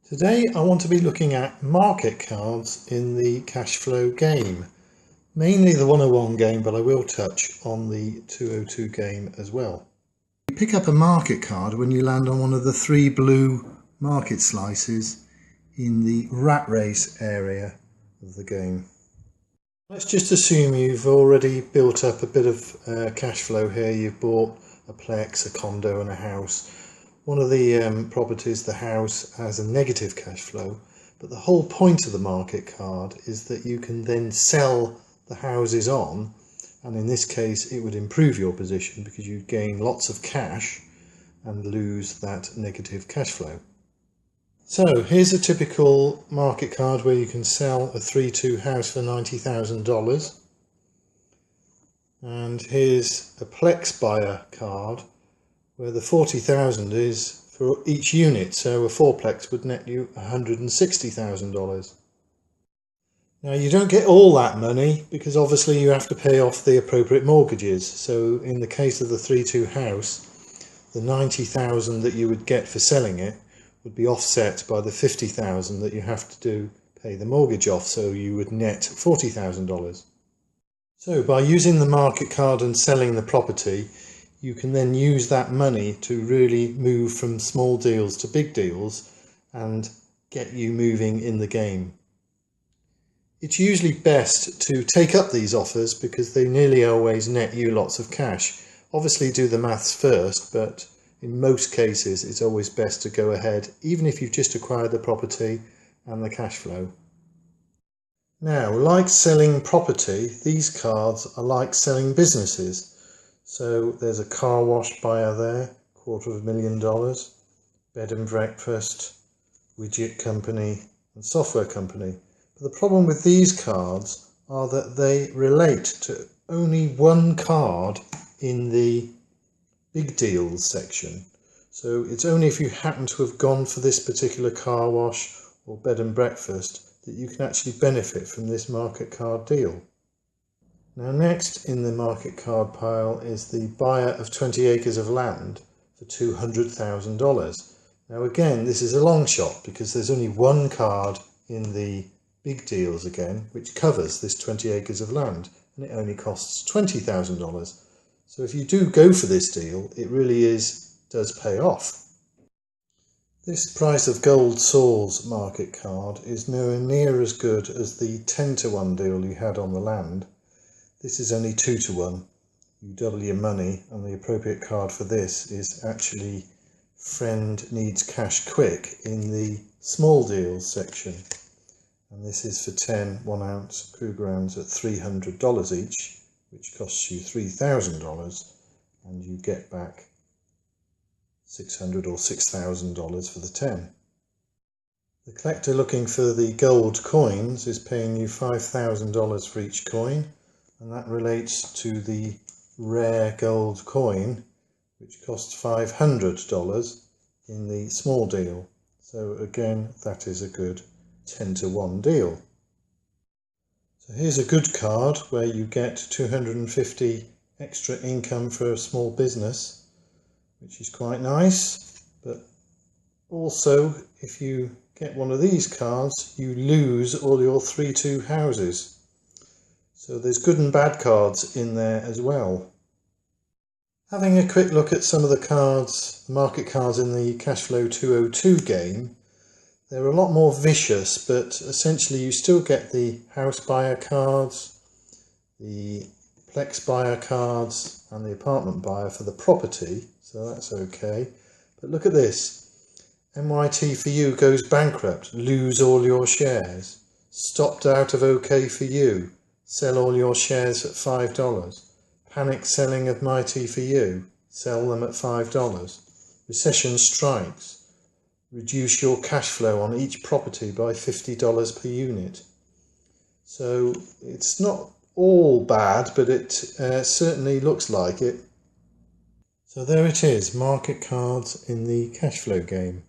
Today I want to be looking at market cards in the Cashflow game, mainly the 101 game, but I will touch on the 202 game as well. You pick up a market card when you land on one of the 3 blue market slices in the rat race area of the game. Let's just assume you've already built up a bit of cash flow here. You've bought a plex, a condo and a house. One of the properties, the house, has a negative cash flow, but the whole point of the market card is that you can then sell the houses on, and in this case it would improve your position because you gain lots of cash and lose that negative cash flow. So here's a typical market card where you can sell a 3-2 house for $90,000, and here's a Plex buyer card where the 40,000 is for each unit, so a 4-plex would net you $160,000. Now you don't get all that money because obviously you have to pay off the appropriate mortgages. So in the case of the 3-2 house, the 90,000 that you would get for selling it would be offset by the 50,000 that you have to pay the mortgage off, so you would net $40,000. So by using the market card and selling the property, you can then use that money to really move from small deals to big deals and get you moving in the game. It's usually best to take up these offers because they nearly always net you lots of cash. Obviously do the maths first, but in most cases it's always best to go ahead, even if you've just acquired the property and the cash flow. Now, like selling property, these cards are like selling businesses. So there's a car wash buyer there, $250,000, bed and breakfast, widget company and software company. But the problem with these cards are that they relate to only one card in the big deals section. So it's only if you happen to have gone for this particular car wash or bed and breakfast that you can actually benefit from this market card deal. Now next in the market card pile is the buyer of 20 acres of land for $200,000. Now again, this is a long shot because there's only one card in the big deals again which covers this 20 acres of land, and it only costs $20,000. So if you do go for this deal, it really does pay off. This price of gold Saws market card is nowhere near as good as the 10-to-1 deal you had on the land. This is only 2-to-1. You double your money, and the appropriate card for this is actually Friend Needs Cash Quick in the small deals section. And this is for 10 1-ounce Kruger rounds at $300 each, which costs you $3,000, and you get back $600 or $6,000 for the 10. The collector looking for the gold coins is paying you $5,000 for each coin, and that relates to the rare gold coin which costs $500 in the small deal. So again, that is a good 10-to-1 deal. So here's a good card where you get 250 extra income for a small business, which is quite nice. But also, if you get one of these cards, you lose all your 3-2 houses. So there's good and bad cards in there as well. Having a quick look at some of the cards, the market cards in the Cashflow 202 game, they're a lot more vicious, but essentially you still get the house buyer cards, the Plex buyer cards and the apartment buyer for the property, so that's okay. But look at this. MYT for you goes bankrupt, lose all your shares. Stopped out of OK for you, sell all your shares at $5. Panic selling of Mighty for you, sell them at $5. Recession strikes, reduce your cash flow on each property by $50 per unit. So it's not all bad, but it certainly looks like it. So there it is, market cards in the Cashflow game.